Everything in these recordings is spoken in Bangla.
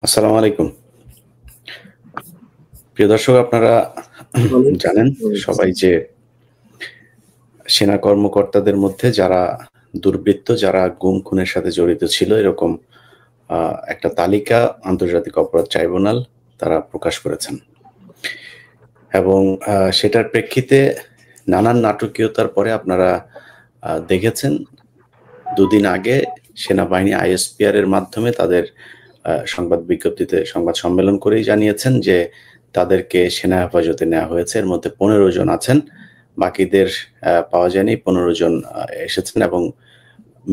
আসসালামু আলাইকুম। প্রিয় দর্শক, আপনারা জানেন সবাই যে সেনা কর্মকর্তাদের মধ্যে যারা দুর্বৃত্ত, যারা গুম-খুনের সাথে জড়িত ছিল, এরকম একটা তালিকা আন্তর্জাতিক অপরাধ ট্রাইব্যুনাল তারা প্রকাশ করেছেন। এবং সেটার প্রেক্ষিতে নানান নাটকীয়তার পরে আপনারা দেখেছেন ২ দিন আগে সেনাবাহিনী ISPR এর মাধ্যমে তাদের সংবাদ বিজ্ঞপ্তিতে সংবাদ সম্মেলন করেই জানিয়েছেন যে তাদেরকে সেনা হেফাজতে নেওয়া হয়েছে। এর মধ্যে ১৫ জন আছেন, বাকিদের পাওয়া যায়নি। ১৫ জন এসেছেন এবং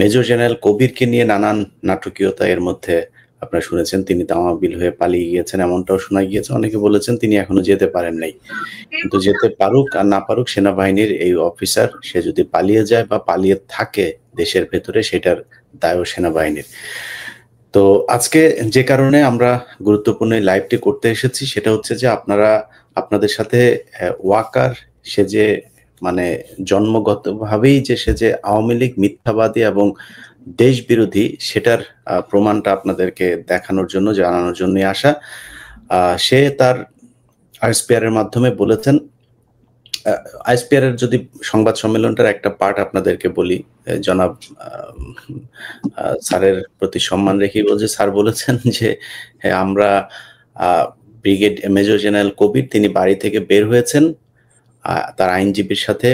মেজর জেনারেল কবিরকে নিয়ে নানান নাটকীয়তা এর মধ্যে আপনারা শুনেছেন। তিনি তামাবিল হয়ে পালিয়ে গিয়েছেন, এমনটাও শোনা গিয়েছে। অনেকে বলেছেন তিনি এখনো যেতে পারেন নাই। কিন্তু যেতে পারুক আর না পারুক, সেনাবাহিনীর এই অফিসার সে যদি পালিয়ে যায় বা পালিয়ে থাকে দেশের ভেতরে, সেটার দায়ও সেনাবাহিনীর। তো আজকে যে কারণে আমরা গুরুত্বপূর্ণ এই লাইভটি করতে এসেছি সেটা হচ্ছে যে আপনাদের সাথে ওয়াকার, সে যে মানে জন্মগতভাবেই যে সে যে আওয়ামী লীগ মিথ্যাবাদী এবং দেশ বিরোধী, সেটার প্রমাণটা আপনাদেরকে দেখানোর জন্য, জানানোর জন্যই আসা। সে তার ISPR এর মাধ্যমে বলেছেন, ISPR এর যদি সংবাদ সম্মেলনটার একটা পার্ট আপনাদেরকে বলি, জনাব স্যারের প্রতি সম্মান রেখেই বলছে। স্যার বলেছেন যে আমরা ব্রিগেড মেজর জেনারেল কবির তিনি বাড়ি থেকে বের হয়েছেন তার আইনজীবীর সাথে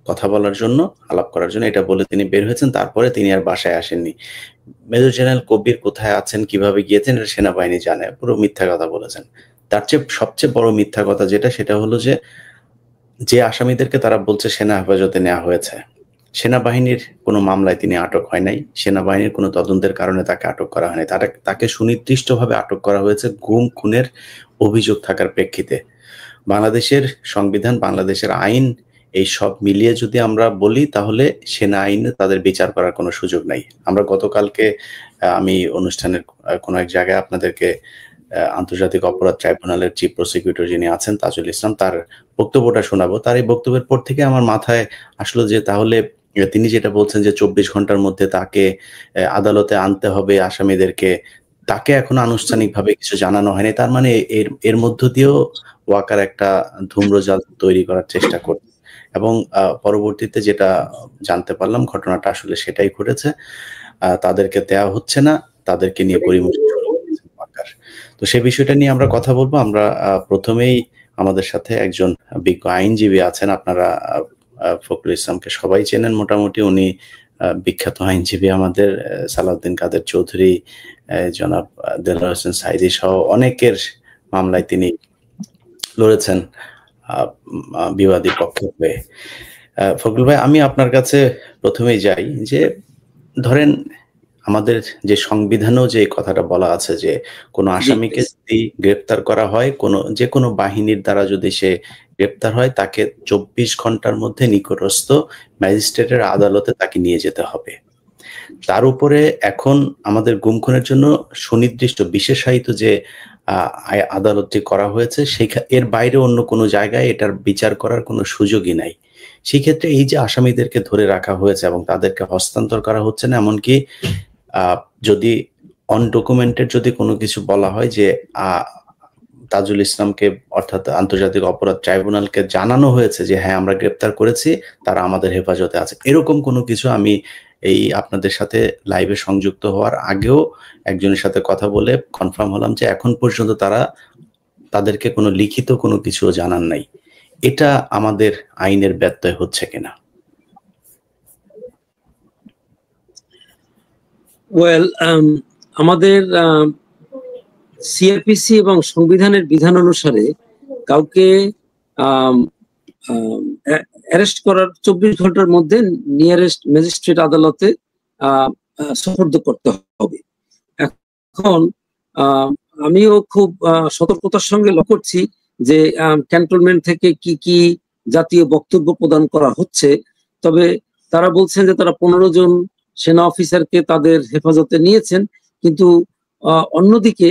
কথা বলার জন্য, আলাপ করার জন্য, এটা বলে তিনি বের হয়েছেন। তারপরে তিনি আর বাসায় আসেননি। মেজর জেনারেল কবির কোথায় আছেন, কিভাবে গিয়েছেন, এটা সেনাবাহিনী জানে। পুরো মিথ্যা কথা বলেছেন। তার চেয়ে সবচেয়ে বড় মিথ্যা কথা সেটা হলো যে আসামিদেরকে তারা বলছে সেনা হেফাজতে নেওয়া হয়েছে, সেনাবাহিনীর কোনো মামলায় তিনি আটক হয় নাই, সেনাবাহিনীর কোনো তদন্তের কারণে তাকে আটক করা হয়নি। তাকে সুনির্দিষ্টভাবে আটক করা হয়েছে গুম খুনের অভিযোগ থাকার প্রেক্ষিতে। বাংলাদেশের সংবিধান, বাংলাদেশের আইন, এই সব মিলিয়ে যদি আমরা বলি তাহলে সেনা আইনে তাদের বিচার করার কোনো সুযোগ নাই। আমরা গতকালকে আমি অনুষ্ঠানের কোনো এক জায়গায় আপনাদেরকে আন্তর্জাতিক অপরাধ ট্রাইব্যুনালের চিফ প্রসিকিউটর যিনি আছেন তাজুল ইসলাম, তার বক্তব্যটা শোনাবো। তার এই বক্তব্যের পর থেকে আমার মাথায় আসলো যে তাহলে তিনি যেটা বলছেন যে ২৪ ঘন্টার মধ্যে তাকে আদালতে আনতে হবে আসামিদেরকে, তাকে এখনো আনুষ্ঠানিকভাবে কিছু জানানো হয়নি। তার মানে এর মধ্য দিয়েও ওয়াকার একটা ধূম্রজাল তৈরি করার চেষ্টা করছে। এবং পরবর্তীতে যেটা জানতে পারলাম, ঘটনাটা আসলে সেটাই ঘটেছে। তাদেরকে দেয়া হচ্ছে না, তাদেরকে নিয়ে গড়িমসি শুরু করেছেন ওয়াকার। তো সে বিষয়টা নিয়ে আমরা কথা বলবো। আমরা প্রথমেই আমাদের সাথে একজন বিজ্ঞ আইনজীবী আছেন। আপনারা ফখরুল ইসলামকে সবাই চেনেন মোটামুটি। উনি বিখ্যাত আইনজীবী আমাদের, সালাউদ্দিন কাদের চৌধুরী, জনাব দেলোয়ার হোসেন সাঈদী সহ অনেকের মামলায় তিনি লড়েছেন বিবাদী পক্ষে হয়ে। ফখরুল ভাই, আমি আপনার কাছে প্রথমেই যাই যে ধরেন আমাদের যে সংবিধানেও যে কথাটা বলা আছে যে কোনো আসামিকে যদি গ্রেপ্তার করা হয়, যে কোনো বাহিনীর দ্বারা যদি সে গ্রেপ্তার হয়, তাকে ২৪ ঘন্টার মধ্যে নিকটস্থ ম্যাজিস্ট্রেটের আদালতে তাকে নিয়ে যেতে হবে। তার উপরে এখন আমাদের গুম খুনের জন্য সুনির্দিষ্ট বিশেষায়িত যে আদালতটি করা হয়েছে, এর বাইরে অন্য কোনো জায়গায় এটার বিচার করার কোনো সুযোগই নাই। সেই ক্ষেত্রে এই যে আসামিদেরকে ধরে রাখা হয়েছে এবং তাদেরকে হস্তান্তর করা হচ্ছে না, এমনকি যদি অনডকুমেন্টেড যদি কোনো কিছু বলা হয় যে তাজুল ইসলামকে, অর্থাৎ আন্তর্জাতিক অপরাধ ট্রাইব্যুনালকে জানানো হয়েছে যে হ্যাঁ আমরা গ্রেপ্তার করেছি, তারা আমাদের হেফাজতে আছে, এরকম কোনো কিছু আমি এই আপনাদের সাথে লাইভে সংযুক্ত হওয়ার আগেও একজনের সাথে কথা বলে কনফার্ম হলাম যে এখন পর্যন্ত তাদেরকে কোনো লিখিত কোনো কিছু জানান নাই। এটা আমাদের আইনের ব্যত্যয় হচ্ছে কিনা? ওয়েল, আমাদের সিআরপিসি এবং সংবিধানের বিধান অনুসারে কাউকে অ্যারেস্ট করার ২৪ ঘন্টার মধ্যে নিয়ারেস্ট ম্যাজিস্ট্রেট আদালতে সোপর্দ করতে হবে। এখন আমিও খুব সতর্কতার সঙ্গে লক্ষ্য করছি যে ক্যান্টনমেন্ট থেকে কি কি জাতীয় বক্তব্য প্রদান করা হচ্ছে। তবে তারা বলছেন যে তারা ১৫ জন সেনা অফিসারকে তাদের হেফাজতে নিয়েছেন, কিন্তু অন্যদিকে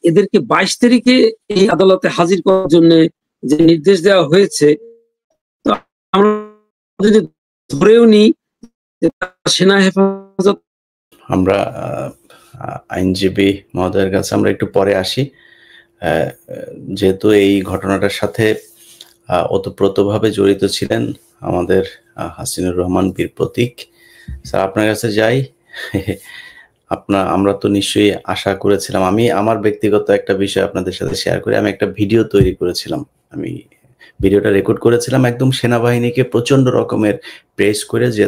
এদেরকে ২২ তারিখে এই আদালতে হাজির করার জন্য যে নির্দেশ দেওয়া হয়েছে, আমরা যদি ধরেও নিই সেনা হেফাজত, আমরা আইনজীবী মহোদয়ের কাছে আমরা একটু পরে আসি। যেহেতু এই ঘটনাটার সাথে ওতপ্রোতভাবে জড়িত ছিলেন আমাদের হাসিনুর রহমান বীর প্রতীক স্যার, আপনার কাছে যাই। আমরা তো নিশ্চয়ই আশা করেছিলাম, আমি আমার ব্যক্তিগত একটা বিষয় আপনাদের সাথে শেয়ার করি। আমি একটা ভিডিও তৈরি করেছিলাম, আমি ভিডিওটা রেকর্ড করেছিলাম একদম সেনাবাহিনীকে প্রচন্ড রকমের প্রেস করে, যে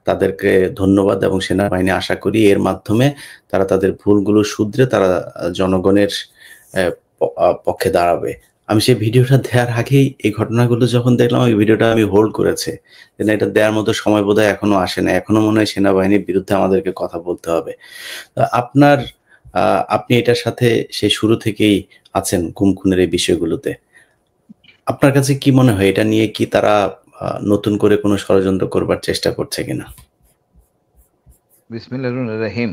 তাদেরকে ধন্যবাদ, এবং সেনাবাহিনী আশা করি এর মাধ্যমে তারা তাদের ভুলগুলো শুধরে তারা জনগণের পক্ষে দাঁড়াবে। আমি সেই ভিডিওটা দেওয়ার আগেই এই ঘটনাগুলো যখন দেখলাম, ওই ভিডিওটা আমি হোল্ড করেছে, এটা দেওয়ার মতো সময় বোধহয় এখনো আসে না, এখনো মনে হয় সেনাবাহিনীর বিরুদ্ধে আমাদেরকে কথা বলতে হবে। আপনি এটার সাথে সেই শুরু থেকেই আছেন গুম খুনের এই বিষয়গুলোতে, আপনার কাছে কি মনে হয় এটা নিয়ে কি তারা নতুন করে কোনো ষড়যন্ত্র করবার চেষ্টা করছে কিনা? বিসমিল্লাহির রহিম।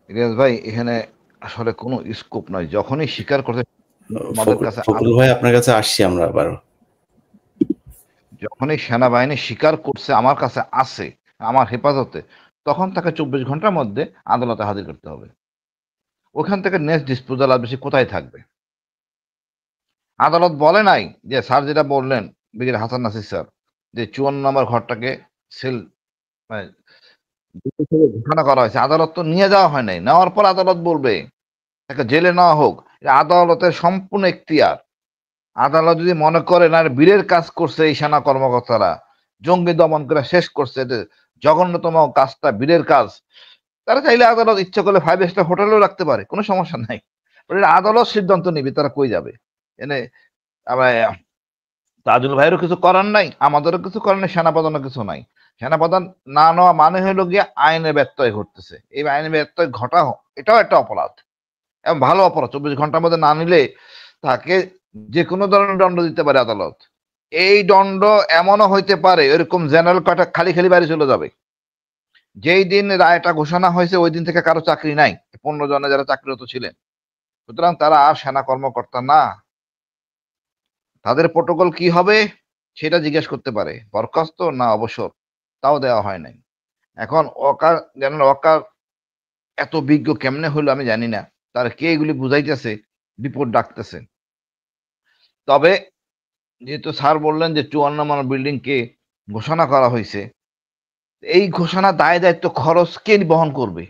ইলিয়াস ভাই, এখানে আসলে কোনো স্কোপ নাই। যখনই স্বীকার করতে আমাদের কাছে, ফখরুল ভাই আপনার কাছে আসছি আমরা আবারও, যখনই সেনাবাহিনী স্বীকার করছে আমার কাছে আছে, আমার হেফাজতে, তখন তাকে 24 ঘন্টার মধ্যে আদালতে হাজির করতে হবে। ওখান থেকে নেক্সট ডিসপোজাল আর বেশি কোথায় থাকবে? আদালত বলে নাই যে স্যার যেটা বললেন ব্রিগেডিয়ার হাসান নাসির স্যার, যে 54 নম্বর ঘরটাকে সেল ঘোষণা করা হয়েছে। আদালত তো নিয়ে যাওয়া হয় নাই, নেওয়ার পর আদালত বলবে তাকে জেলে নেওয়া হোক। আদালতের সম্পূর্ণ এখতিয়ার। আদালত যদি মনে করে না বীরের কাজ করছে এই সেনা কর্মকর্তারা, জঙ্গি দমন করে শেষ করছে, জঘন্যতম কাজটা বীরের কাজ, তারা চাইলে আদালত ইচ্ছা করলে 5 স্টার হোটেলেও রাখতে পারে, কোনো সমস্যা নাই। আদালত সিদ্ধান্ত নিবে তারা কই যাবে। এনে তাজুল ভাইয়েরও কিছু করার নাই, আমাদেরও কিছু করার নাই, সেনাপ্রধানও কিছু নাই। সেনাপ্রধান না নেওয়া মানে হলো গিয়ে আইনের ব্যত্যয় ঘটতেছে। এই আইনের ব্যত্যয় ঘটা এটাও একটা অপরাধ, এবং ভালো অপরাধ। 24 ঘন্টার মধ্যে না নিলে তাকে যে কোনো ধরনের দণ্ড দিতে পারে আদালত। এই দণ্ড এমনও হইতে পারে এরকম জেনারেল কয়টা খালি খালি বাড়ি চলে যাবে। যেই দিন রায়টা ঘোষণা হয়েছে ওই দিন থেকে কারো চাকরি নাই, 15 জনে যারা চাকরিরত ছিলেন। সুতরাং তারা আর সেনা কর্মকর্তা না। তাদের প্রোটোকল কি হবে সেটা জিজ্ঞেস করতে পারে, বরখাস্ত না অবসর, তাও দেওয়া হয় নাই। এখন জেনারেল ওয়াকার এত বিজ্ঞ কেমনে হলো আমি জানি না, তার কে এগুলি বুঝাইতেছে, বিপদ ডাকতেছে। তবে যেহেতু স্যার বললেন যে 54 নম্বর বিল্ডিং কে ঘোষণা করা হয়েছে, এই ঘোষণা দায় দায়িত্ব খরচ কে বহন করবে?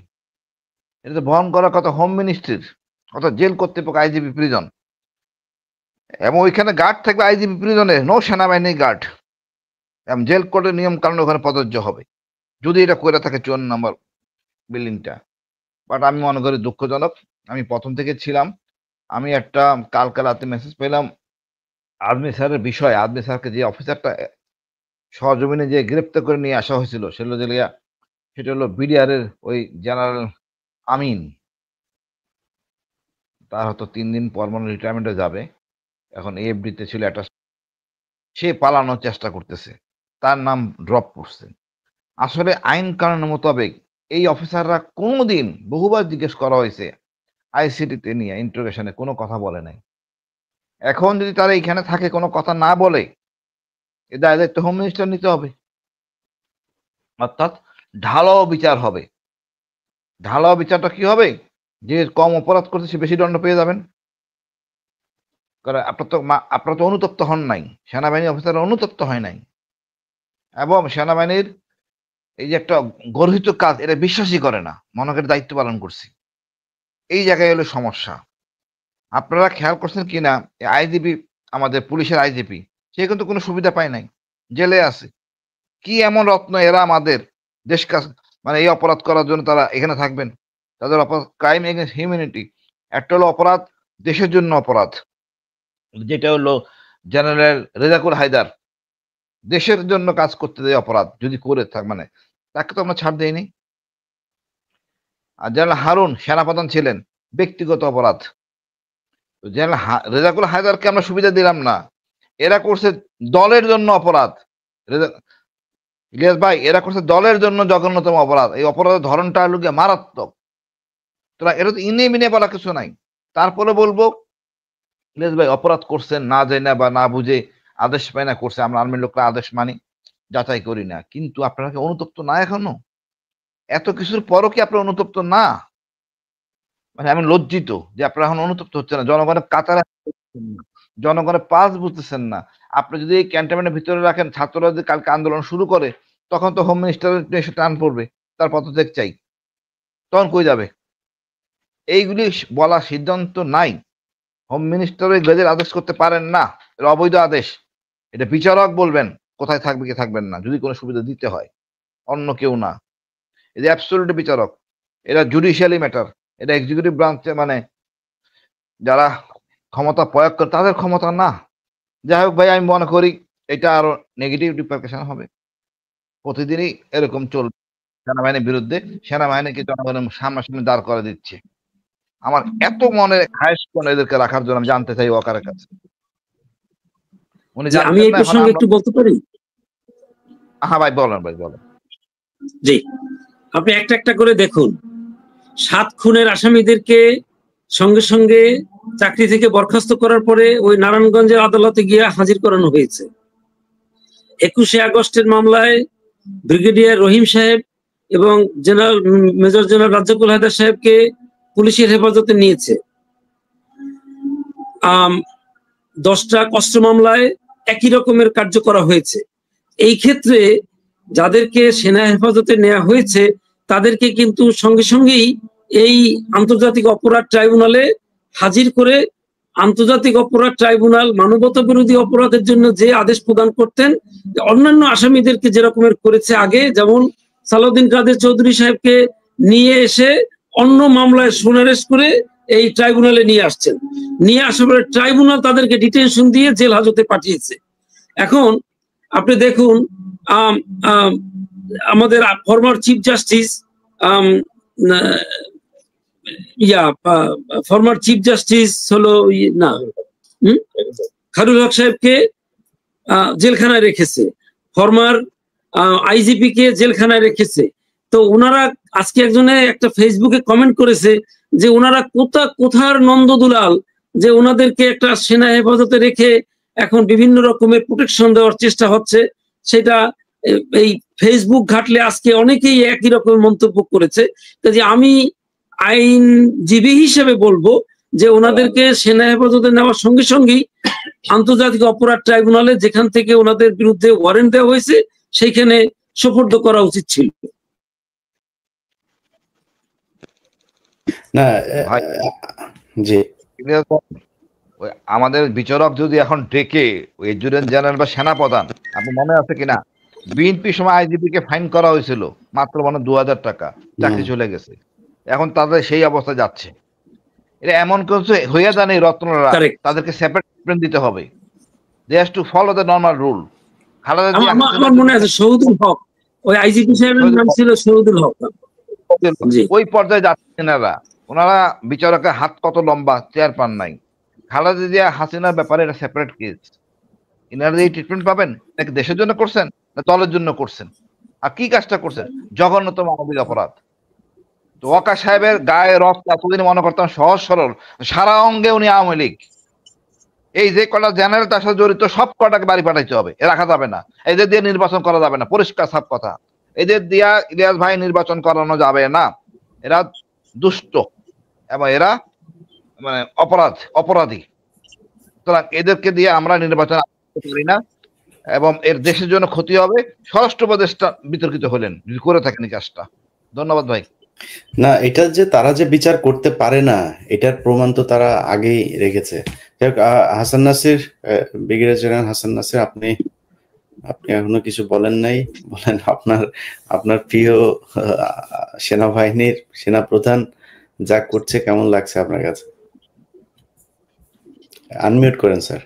এটা তো বহন করার কথা হোম মিনিস্ট্রির, অর্থাৎ জেল কর্তৃপক্ষ, আইজিপি প্রিজন, এবং ওইখানে গার্ড থাকবে আইজিপি প্রিজনের, নো সেনাবাহিনীর গার্ড। জেল কোর্টের নিয়ম কারণে ওখানে প্রযোজ্য হবে যদি এটা করে থাকে 54 নম্বর বিল্ডিংটা। বাট আমি মনে করি দুঃখজনক। আমি প্রথম থেকে ছিলাম, আমি একটা কালকে রাতে মেসেজ পেলাম আর্মি স্যারের বিষয়। আর্মি স্যারকে যে অফিসারটা সহজমিনে যে গ্রেপ্তার করে নিয়ে আসা হয়েছিল সেটা হলো বিডিআর এর ওই জেনারেল আমিন। তার হয়তো 3 দিন পর মনে রিটায়ারমেন্টে যাবে। এখন এফডিতে ছিল একটা, সে পালানোর চেষ্টা করতেছে, তার নাম ড্রপ করছে। আসলে আইন কানুন মোতাবেক এই অফিসাররা কোনোদিন, বহুবার জিজ্ঞেস করা হয়েছে আইসিটিতে নিয়ে ইন্টারোগেশনে, কোনো কথা বলে নাই। এখন যদি তারা এখানে থাকে কোনো কথা না বলে, এ দায় দায়িত্ব হোম মিনিস্টার নিতে হবে। অর্থাৎ ঢালাও বিচার হবে। ঢালাও বিচারটা কি হবে? যে কম অপরাধ করছে সে বেশি দণ্ড পেয়ে যাবেন। কারণ আপনারা তো অনুতপ্ত হন নাই, সেনাবাহিনী অফিসাররা অনুতপ্ত হয় নাই, এবং সেনাবাহিনীর এই যে একটা গর্হিত কাজ এটা বিশ্বাসই করে না, মনে করে দায়িত্ব পালন করছি। এই জায়গায় হলো সমস্যা। আপনারা খেয়াল করছেন কিনা, আইজিপি, আমাদের পুলিশের আইজিপি, সে কিন্তু কোনো সুবিধা পায় নাই, জেলে আছে। কি এমন রত্ন এরা আমাদের দেশ কাজ, মানে এই অপরাধ করার জন্য তারা এখানে থাকবেন? তাদের অপরাধ ক্রাইম এগেন্স্ট হিউম্যানিটি। একটা হলো অপরাধ দেশের জন্য অপরাধ, যেটা হলো জেনারেল রেজাকুল হায়দার দেশের জন্য কাজ করতে দেয় অপরাধ যদি করে মানে তাকে তো আমরা ছাড় দেইনি। আর জেনারেল হারুন সেনাপ্রধান ছিলেন, ব্যক্তিগত অপরাধ। জেনারেল রেজাকুল হায়দারকে আমরা সুবিধা দিলাম না, এরা করছে দলের জন্য অপরাধ। ইলিয়াস ভাই, এরা করছে দলের জন্য জঘন্যতম অপরাধ। এই অপরাধের ধরনটা হলো গিয়ে মারাত্মক। তোরা এটা তো ইনে মিনে বলা কিছু নাই। তারপরে বলবো ইলিয়াস ভাই অপরাধ করছেন না জানা বা না বুঝে, আদেশ পায় না করছে, আমরা আর্মির লোকরা আদেশ মানি, যাচাই করি না। কিন্তু আপনারা কি অনুতপ্ত না এখনো? এত কিছুর পরও কি আপনারা অনুতপ্ত না? মানে আমি লজ্জিত যে আপনারা এখন অনুতপ্ত হচ্ছে না, জনগণের কাতারে জনগণের পাস বুঝতেছেন না। আপনি যদি এই ক্যান্টনমেন্টের ভিতরে রাখেন, ছাত্ররা যদি কালকে আন্দোলন শুরু করে, তখন তো হোম মিনিস্টারের এসে টান পড়বে, তার পদত্যাগ চাই, তখন কই যাবে? এইগুলি বলা সিদ্ধান্ত নাই। হোম মিনিস্টার ওই গেজেট আদেশ করতে পারেন না, এটা অবৈধ আদেশ। এটা বিচারক বলবেন কোথায় থাকবে কি থাকবেন না, যদি কোনো সুবিধা দিতে হয়, অন্য কেউ না। এটা অ্যাবসলিউট বিচারক, এটা জুডিশিয়ালি ম্যাটার, এটা এক্সিকিউটিভ ব্রাঞ্চে মানে যারা ক্ষমতা প্রয়োগ করে তাদের ক্ষমতা না। যাই হোক ভাই, আমি মনে করি এটা আরো নেগেটিভ রিপারকেশন হবে। প্রতিদিনই এরকম চলবে, সেনাবাহিনীর বিরুদ্ধে সেনাবাহিনীকে জনগণের সামনাসামনি দাঁড় করে দিচ্ছে। আমার এত মনে খায়েশ কোন এদেরকে রাখার জন্য আমি জানতে চাই ওয়াকারের কাছে। উনি আমি এই প্রসঙ্গে একটু বলতে পারি? হ্যাঁ ভাই বলেন, ভাই বলেন। জি, আপনি একটা একটা করে দেখুন। 7 খুনের আসামিদেরকে সঙ্গে সঙ্গে চাকরি থেকে বরখাস্ত করার পরে ওই নারায়ণগঞ্জের আদালতে গিয়ে হাজির করানো হয়েছে। 21শে আগস্টের মামলায় ব্রিগেডিয়ার রহিম সাহেব এবং মেজর জেনারেল রাজ্জাকুল হায়দার সাহেবকে পুলিশের হেফাজতে নিয়েছে। 10টা অস্ত্র মামলায় একই রকমের কার্য করা হয়েছে। এই ক্ষেত্রে যাদেরকে সেনা হেফাজতে নেওয়া হয়েছে তাদেরকে কিন্তু সঙ্গে সঙ্গেই এই আন্তর্জাতিক অপরাধ ট্রাইব্যুনালে হাজির করে আন্তর্জাতিক অপরাধ ট্রাইব্যুনাল মানবতা বিরোধী অপরাধের জন্য যে আদেশ প্রদান করতেন, অন্যান্য আসামিদেরকে যেরকমের করেছে আগে, যেমন সালাউদ্দিন কাদের চৌধুরী সাহেবকে নিয়ে এসে অন্য মামলায় সোনারেস্ট করে এই ট্রাইব্যুনালে নিয়ে আসছেন। নিয়ে আসার পরে ট্রাইব্যুনাল তাদেরকে ডিটেনশন দিয়ে জেল হাজতে পাঠিয়েছে। এখন আপনি দেখুন, আমাদের former chief justice former chief justice হলো না খায়রুল হক সাহেবকে জেলখানায় রেখেছে, ফরমার আইজিপি কে জেলখানায় রেখেছে। তো ওনারা আজকে একজনে একটা ফেসবুকে কমেন্ট করেছে যে ওনারা কোথার নন্দদুলাল যে ওনাদেরকে একটা সেনা হেফাজতে রেখে এখন বিভিন্ন রকমের প্রোটেকশন দেওয়ার চেষ্টা হচ্ছে। সেটা এই ফেসবুক ঘাটলে আজকে অনেকেই একই রকমের মন্তব্য করেছে। কাজে আমি আইনজীবী হিসেবে বলবো যে ওনাদেরকে সেনা হেফাজতে নেওয়ার সঙ্গে সঙ্গেই আন্তর্জাতিক অপরাধ ট্রাইব্যুনালে যেখান থেকে ওনাদের বিরুদ্ধে ওয়ারেন্ট দেওয়া হয়েছে সেইখানে সোপর্দ করা উচিত ছিল। না জি, আমাদের বিচারক যদি এখন ডেকে এডজুটেন্ট জেনারেল বা সেনাপ্রধান, আপনি মনে আছে কিনা বিএনপি সময় আইজিপি কে ফাইন করা হয়েছিল মাত্র 2000 টাকা, চাকরি চলে গেছে, এখন তাদের সেই অবস্থা যাচ্ছে। এটা এমন কিছু হইয়া জানে রত্নরা তাদেরকে সেপারেট ট্রিটমেন্ট দিতে হবে। They has to follow the normal rule. আমার মনে আছে শহীদুল হক, ওই আইজিপি সাহেবের নাম ছিল শহীদুল হক। ওই পর্যায়ে যাচ্ছেন ওনারা বিচারকের হাত কত লম্বা, চেয়ার পান নাই। খালেদা জিয়া হাসিনার ব্যাপারে এটা সেপারেট কেস। ইনারা এই ট্রিটমেন্ট পাবেন নাকি দেশের জন্য করছেন না দলের জন্য করছেন? আর কি কাজটা করছেন? জঘন্যতম মানবিক অপরাধ। তো ওয়াকা সাহেবের গায়ে রক্ত এতদিন মনে করতাম সহজ সরল, সারা অঙ্গে উনি আওয়ামী লীগ। এই যে কটা জেনারেল তার সাথে জড়িত সব কটাকে বাড়ি পাঠাইতে হবে, এ রাখা যাবে না। এদের দিয়ে নির্বাচন করা যাবে না, পরিষ্কার সব কথা। এদের দিয়া ইলিয়াস ভাই নির্বাচন করানো যাবে না। এরা দুষ্ট এবং এরা মানে অপরাধী। সুতরাং এদেরকে দিয়ে আমরা নির্বাচন করি না এবং এর দেশের জন্য ক্ষতি হবে। স্বরাষ্ট্র উপদেষ্টা বিতর্কিত হলেন যদি করে থাকেন এই কাজটা। ধন্যবাদ ভাই। না, এটা যে তারা যে বিচার করতে পারে না এটার প্রমাণ তো তারা আগেই রেখেছে। হাসান নাসির, ব্রিগেডিয়ার জেনারেল হাসান নাসির, আপনি এখনো কিছু বলেন নাই, বলেন। আপনার প্রিয় সেনাবাহিনীর সেনাপ্রধান যা করছে কেমন লাগছে আপনার কাছে? আনমিউট করেন স্যার,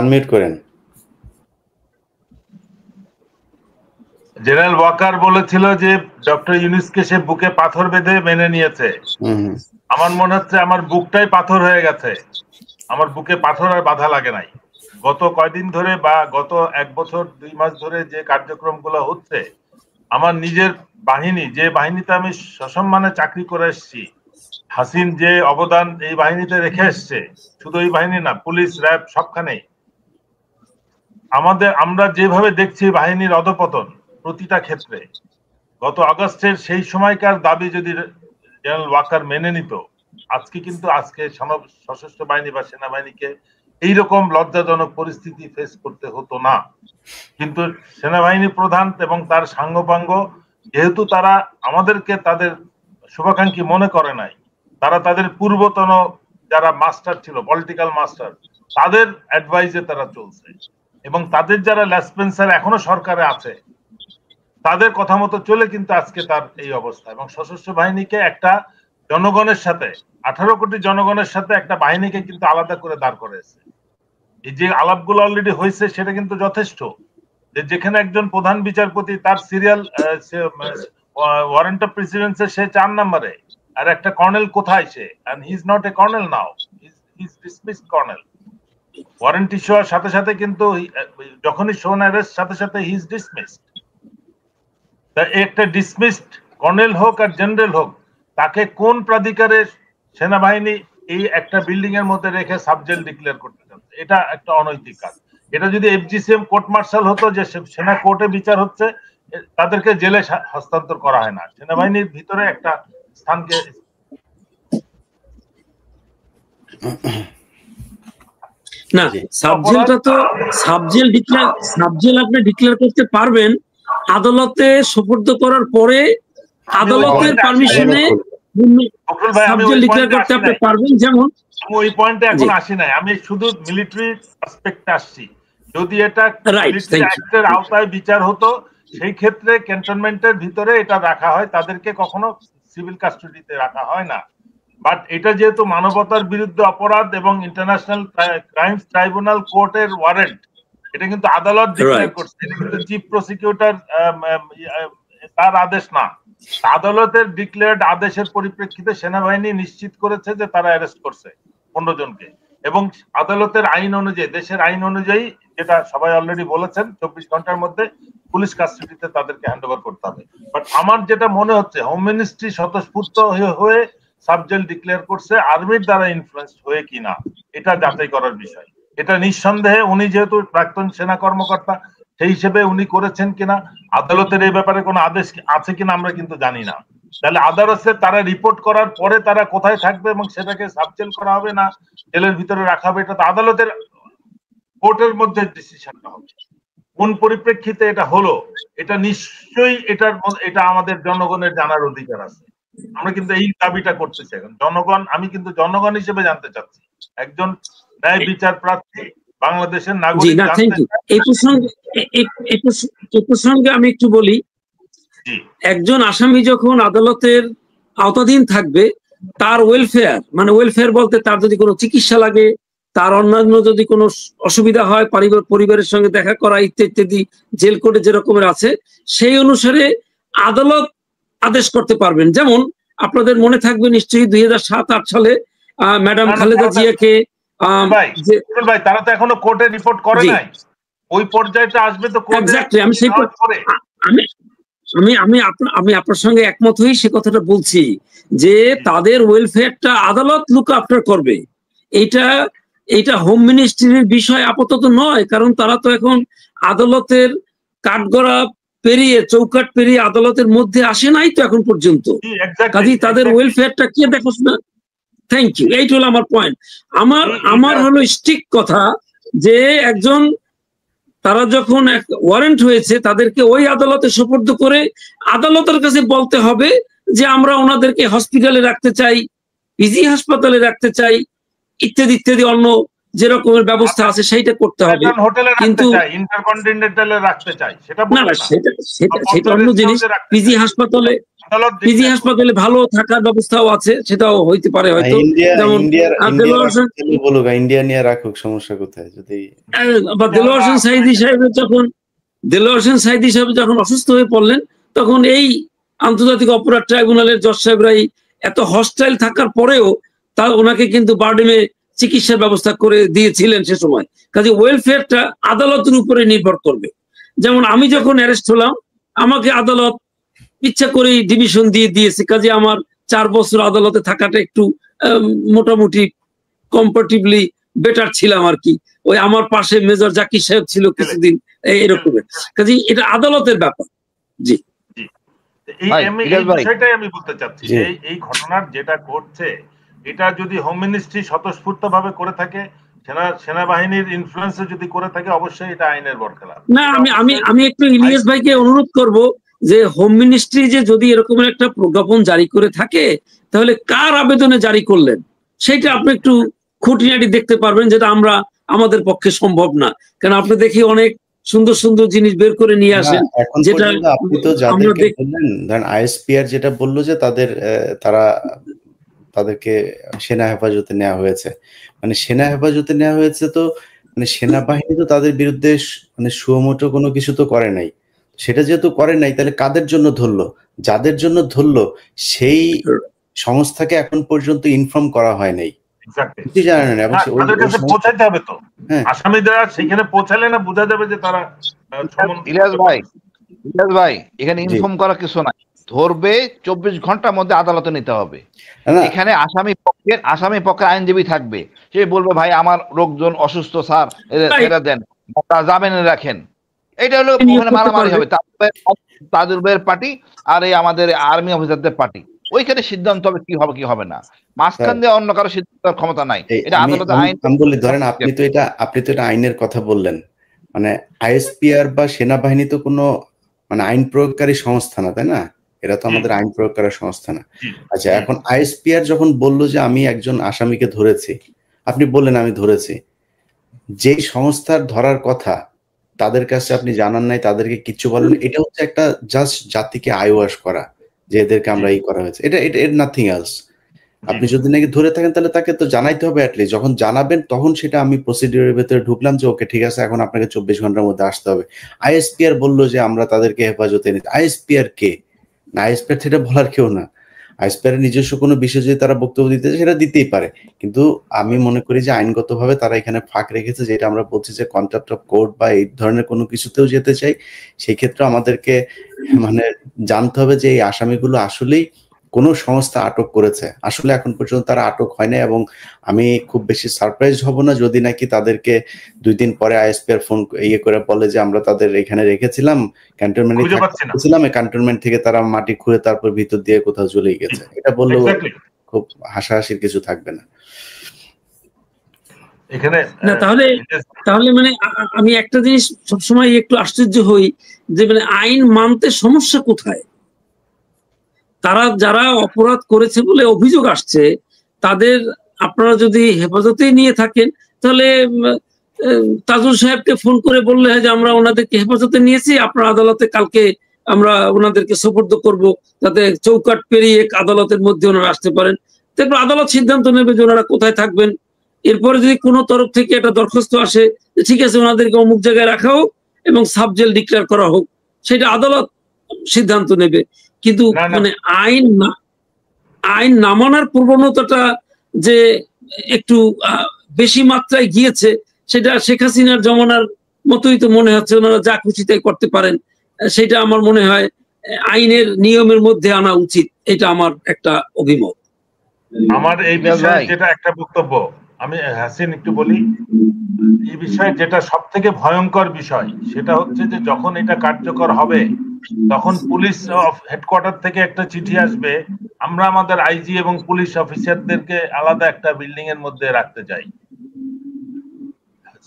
আনমিউট করেন। জেনারেল ওয়াকার বলেছিল যে ডক্টর ইউনূসকে সে বুকে পাথর বেঁধে মেনে নিয়েছে। আমার মনে হচ্ছে আমার বুকটাই পাথর হয়ে গেছে, আমার বুকে পাথর আর বাধা লাগে নাই। গত কয়দিন ধরে বা গত 1 বছর 2 মাস ধরে যে কার্যক্রমগুলো হচ্ছে, আমার নিজের বাহিনী, যে বাহিনীতে আমি সসম্মানে চাকরি করে এসেছি, হাসিন যে অবদান এই বাহিনীতে রেখে এসছে, শুধু এই বাহিনী না, পুলিশ, র্যাব সবখানেই আমরা যেভাবে দেখছি বাহিনীর অধপতন, প্রতিটা ক্ষেত্রে গত আগস্টের সেই সময়কার দাবি যদি জেনারেল ওয়াকার মেনে নিত, আজকে কিন্তু সশস্ত্র বাহিনী বা সেনাবাহিনীকে এইরকম লজ্জাজনক পরিস্থিতি ফেস করতে হতো না। কিন্তু সেনাবাহিনী প্রধান এবং তার সাঙ্গপাঙ্গ যেহেতু তারা আমাদেরকে তাদের শুভাকাঙ্ক্ষী মনে করে নাই, তারা তাদের পূর্বতন যারা মাস্টার ছিল, পলিটিক্যাল মাস্টার, তাদের অ্যাডভাইসে তারা চলছে এবং তাদের যারা ল্যাসপেন্সার এখনো সরকারে আছে তাদের কথা মতো চলে কিন্তু আজকে তার এই অবস্থা। এবং সশস্ত্র বাহিনীকে একটা জনগণের সাথে 18 কোটি জনগণের সাথে একটা বাহিনীকে কিন্তু আলাদা করে দাঁড় করেছে। এই যে আলাপগুলো অলরেডি হয়েছে সেটা কিন্তু যথেষ্ট, যে যেখানে একজন প্রধান বিচারপতি তার সিরিয়াল ওয়ারেন্ট অফ প্রেসিডেন্সে সে 4 নম্বরে, আর একটা কর্নেল কোথায় সে, and he is not a colonel now, he is dismissed colonel. Warrant issue হওয়ার সাথে সাথে কিন্তু যখনই শোন অ্যারেস্ট সাথে সাথে হি ইজ ডিসমিসড। তা একটা ডিসমিসড কর্নেল হোক আর জেনারেল হোক, তাকে কোন প্রাধিকারে সেনাবাহিনী এই একটা বিল্ডিং এর মধ্যে রেখে সাবজেল ডিক্লেয়ার করতে চাচ্ছে? এটা একটা অনৈতিক কাজ। এটা যদি এফজিসিএম কোর্ট মার্শাল হতো, যে সেনা কোর্টে বিচার হচ্ছে, তাদেরকে জেলে হস্তান্তর করা হয় না, সেনাবাহিনীর ভিতরে একটা স্থানকে। না, সাবজেলটা তো সাবজেল আপনি ডিক্লেয়ার করতে পারবেন আদালতে সোপর্দ করার পরে, আদালতের পারমিশনে সাবজেল ডিক্লেয়ার করতে আপনি পারবেন। যেমন ওই পয়েন্টে এখন আসি নাই, আমি শুধু মিলিটারি অ্যাসপেক্টে আসছি। যদি এটা মিলিটারি অ্যাক্টের আওতায় বিচার হতো, সেই ক্ষেত্রে ক্যান্টনমেন্টের ভিতরে এটা রাখা হয়, তাদেরকে কখনো সিভিল কাস্টডিতে রাখা হয় না। বাট এটা যেহেতু মানবতার বিরুদ্ধে অপরাধ এবং ইন্টারন্যাশনাল ক্রাইমস ট্রাইব্যুনাল কোর্টের ওয়ারেন্ট, এটা কিন্তু আদালত ডিক্লেয়ার করছে, এটা কিন্তু চিফ প্রসিকিউটর তার আদেশ না। আদালতের ডিক্লেয়ার্ড আদেশের পরিপ্রেক্ষিতে সেনাবাহিনী নিশ্চিত করেছে যে তারা অ্যারেস্ট করছে 15 জনকে, এবং আদালতের আইন অনুযায়ী, দেশের আইন অনুযায়ী, যেটা সবাই অলরেডি বলেছেন, 24 ঘন্টার মধ্যে পুলিশ কাস্টডিতে তাদেরকে হ্যান্ড ওভার করতে হবে। বাট আমার যেটা মনে হচ্ছে, হোম মিনিস্ট্রি স্বতঃস্ফূর্ত হয়ে সাবজেল ডিক্লেয়ার করছে, আর্মির দ্বারা ইনফ্লুয়েন্সড হয়ে কিনা এটা যাচাই করার বিষয়। এটা নিঃসন্দেহে উনি যেহেতু প্রাক্তন সেনা কর্মকর্তা, সেই হিসেবে উনি করেছেন কিনা, আদালতের এই ব্যাপারে কোনো আদেশ আছে কিনা আমরা কিন্তু জানি না। তাহলে আদালতে তারা রিপোর্ট করার পরে তারা কোথায় থাকবে এবং সেটাকে সাবজেল করা হবে না জেলের ভিতরে রাখা হবে, এটা তো আদালতের কোর্টের মধ্যে ডিসিশনটা হবে। কোন পরিপ্রেক্ষিতে এটা হলো, এটা নিশ্চয়ই এটা আমাদের জনগণের জানার অধিকার আছে। আমরা কিন্তু এই দাবিটা করতেছি এখন জনগণ, আমি কিন্তু জনগণ হিসেবে জানতে চাচ্ছি, একজন ন্যায় বিচার প্রার্থী বাংলাদেশের নাগরিক। এই প্রসঙ্গে আমি একটু বলি, একজন আসামি যখন আদালতের আওতাধীন থাকবে, তার ওয়েলফেয়ার বলতে তার যদি কোনো চিকিৎসা লাগে, তার অন্যান্য যদি কোনো অসুবিধা হয়, পরিবারের সঙ্গে দেখা করা ইত্যাদি, জেল কোডে যে রকমের আছে, সেই অনুসারে আদালত আদেশ করতে পারবেন। যেমন আপনাদের মনে থাকবে নিশ্চয়ই 2007-8 সালে ম্যাডাম খালেদা জিয়াকে, তারা তো এখনো কোর্টে রিপোর্ট করে নাই, ওই পর্যায়টা আসবে তো এক্স্যাক্টলি। আমি আপনার সঙ্গে একমত হই, সে কথাটা বলছি যে তাদের ওয়েলফেয়ারটা আদালত লুক আফটার করবে। এইটা হোম মিনিস্ট্রির বিষয় আপাতত নয়, কারণ তারা তো এখন আদালতের কাঠগড়া পেরিয়ে, চৌকাট পেরিয়ে আদালতের মধ্যে আসে নাই তো এখন পর্যন্ত। কাজেই তাদের ওয়েলফেয়ারটা কে দেখাশোনা। থ্যাংক ইউ, এইটা হলো আমার পয়েন্ট। আমার হলো স্ট্রিক্ট কথা যে একজন, তারা যখন ওয়ারেন্ট হয়েছে, তাদেরকে ওই আদালতে সোপর্দ করে আদালতের কাছে বলতে হবে যে আমরা ওনাদেরকে হসপিটালে রাখতে চাই, পিজি হাসপাতালে রাখতে চাই, ইত্যাদি ইত্যাদি, অন্য যে রকমের ব্যবস্থা আছে সেইটা করতে হবে। কিন্তু সেটা অন্য জিনিস। পিজি হাসপাতালে ভালো থাকার ব্যবস্থাও আছে, সেটাও হইতে পারে হয়তো। যেমন দেলোয়ার হোসেন সাঈদী সাহেব যখন অসুস্থ হয়ে পড়লেন, তখন এই আন্তর্জাতিক অপরাধ ট্রাইব্যুনালের জজ সাহেবরাই এত হস্টাইল থাকার পরেও ওনাকে কিন্তু বারডেমে চিকিৎসার ব্যবস্থা করে দিয়েছিলেন সে সময়। কাজে ওয়েলফেয়ারটা আদালতের উপরে নির্ভর করবে। যেমন আমি যখন অ্যারেস্ট হলাম, আমাকে আদালত ইচ্ছা করেই ডিভিশন দিয়েছে, কাজে আমার 4 বছর আদালতে থাকাটা একটু মোটামুটি কম্পারেটিভলি বেটার ছিলাম আর কি। ওই আমার পাশে মেজর জাকির সাহেব ছিল কিছুদিন, এরকমের। কাজে এটা আদালতের ব্যাপার। জি জি, এই বিষয়টাই আমি বলতে চাচ্ছি, এই ঘটনার যেটা ঘটছে এটা যদি হোম মিনিস্ট্রি স্বতঃস্ফূর্ত ভাবে করে থাকে, সেনাবাহিনীর ইনফ্লুয়েন্সে যদি করে থাকে, অবশ্যই এটা আইনের বরখেলাপ। না, আমি একটু ইলিয়াস ভাইকে অনুরোধ করব যে হোম মিনিস্ট্রি যে যদি এরকম একটা প্রজ্ঞাপন জারি করে থাকে, তাহলে কার আবেদনে জারি করলেন সেটা আপনি একটু খুঁটিনাটি দেখতে পারবেন, যেটা আমাদের পক্ষে সম্ভব না। কারণ আপনি দেখি অনেক সুন্দর সুন্দর জিনিস বের করে নিয়ে আসেন, যেটা আপনি তো যাদেরকে বললেন, ধরেন আইএসপিআর যেটা বললো যে তাদেরকে সেনা হেফাজতে নেওয়া হয়েছে, মানে সেনা হেফাজতে নেওয়া হয়েছে, তো মানে সেনাবাহিনী তো তাদের বিরুদ্ধে মানে সুমোটো কোনো কিছু তো করে নাই। সেটা যেহেতু করে নাই, তাহলে কাদের জন্য ধরলো? যাদের জন্য ধরলো সেই সংস্থাকে এখন পর্যন্ত ইনফর্ম করা হয় নাই, জানেন। এবং তাদের কাছে পৌঁছাতে হবে তো, আসামিরা সেখানে পৌঁছালে না বোঝা যাবে যে তারা। ইলিয়াস ভাই এখানে ইনফর্ম করা কিছু নাই, ধরবে 24 ঘন্টার মধ্যে আদালতে নিতে হবে। এখানে আসামি পক্ষের আইনজীবী থাকবে, সে বলবে ভাই আমার লোকজন অসুস্থ স্যার, এরা দেন, জামিনে রাখেন। এটা হলো ওখানে মারামারি হবে তাদের পার্টি আর এই আমাদের আর্মি অফিসারদের পার্টি, ওইখানে সিদ্ধান্ত হবে কি হবে কি হবে না, মাঝখান দিয়ে অন্য কারো সিদ্ধান্তের ক্ষমতা নাই। এটা আদালতের আইন। আমি বলি, ধরেন আপনি তো এটা আইনের কথা বললেন, মানে আইএসপিআর বা সেনাবাহিনী তো কোনো মানে আইন প্রয়োগকারী সংস্থা না, তাই না? এরা তো আমাদের আইন প্রয়োগকারী সংস্থা না। আচ্ছা, এখন আইএসপিআর যখন বললো যে আমি একজন আসামিকে ধরেছি, আপনি বললেন আমি ধরেছি, যেই সংস্থার ধরার কথা তাদের কাছে আপনি জানান নাই, তাদেরকে কিচ্ছু বলেন, এটা হচ্ছে একটা জাস্ট জাতিকে আইওয়াশ করা যে এদেরকে আমরা এই করা হয়েছে, এটা নাথিং এলস। আপনি যদি নাকি ধরে থাকেন তাহলে তাকে তো জানাইতে হবে অ্যাটলিস্ট। যখন জানাবেন তখন সেটা আমি প্রসিডিউরের ভেতরে ঢুকলাম যে ওকে ঠিক আছে, এখন আপনাকে 24 ঘন্টার মধ্যে আসতে হবে। আইএসপিআর বললো যে আমরা তাদেরকে হেফাজতে নিই, আইএসপিআর কে? না, আইএসপিআর সেটা বলার কেউ না। আইএসপিআর নিজস্ব কোনো বিষয় যদি তারা বক্তব্য দিতে সেটা দিতেই পারে, কিন্তু আমি মনে করি যে আইনগতভাবে তারা এখানে ফাঁক রেখেছে, যেটা আমরা বলছি যে কন্টেম্প্ট অফ কোর্ট বা এই ধরনের কোনো কিছুতেও যেতে চাই, সেই ক্ষেত্রে আমাদেরকে মানে জানতে হবে যে এই আসামিগুলো আসলেই কোন সংস্থা আটক করেছে। আসলে এখন পর্যন্ত তারা আটক হয় না, এবং আমি খুব বেশি সারপ্রাইজ হব না যদি নাকি তাদেরকে 2 দিন পরে আইএসপিআর ফোন করে বলে যে আমরা তাদের এখানে রেখেছিলাম, ক্যান্টনমেন্টে রেখেছিলাম, ক্যান্টনমেন্ট থেকে তারা মাটি খুঁড়ে তারপর ভিতর দিয়ে কোথাও চলে গেছে। এটা বললেও খুব হাসাহাসির কিছু থাকবে না এখানে। না, তাহলে মানে আমি একটা জিনিস সবসময় একটু আশ্চর্য হই যে মানে আইন মানতে সমস্যা কোথায়? তারা যারা অপরাধ করেছে বলে অভিযোগ আসছে, তাদের আপনারা যদি হেফাজতে নিয়ে থাকেন, তাহলে তাজুল সাহেবকে ফোন করে বললে যে আমরা ওনাদেরকে হেফাজতে নিয়েছি, আপনার আদালতে কালকে আমরা ওনাদেরকে সোপর্দ করব, যাতে চৌকাট পেরিয়ে আদালতের মধ্যে ওনারা আসতে পারেন। তারপর আদালত সিদ্ধান্ত নেবে যে ওনারা কোথায় থাকবেন। এরপরে যদি কোনো তরফ থেকে একটা দরখাস্ত আসে ঠিক আছে ওনাদেরকে অমুক জায়গায় রাখা হোক এবং সাবজেল ডিক্লেয়ার করা হোক, সেটা আদালত সিদ্ধান্ত নেবে। কিন্তু মানে আইন না মানার প্রবণতাটা যে একটু বেশি মাত্রায় গিয়েছে, সেটা শেখ হাসিনার জমানার মতোই তো মনে হচ্ছে, ওনারা যা খুশি তাই করতে পারেন। সেটা আমার মনে হয় আইনের নিয়মের মধ্যে আনা উচিত, এটা আমার একটা অভিমত। আমার এই বিষয়ে যেটা একটা বক্তব্য, আমি হাসিন একটু বলি, এই বিষয়ে যেটা সব থেকে ভয়ঙ্কর বিষয় সেটা হচ্ছে যে যখন এটা কার্যকর হবে তখন পুলিশ হেডকোয়ার্টার থেকে একটা চিঠি আসবে, আমরা আমাদের আইজি এবং পুলিশ অফিসারদেরকে আলাদা একটা বিল্ডিং এর মধ্যে রাখতে চাই।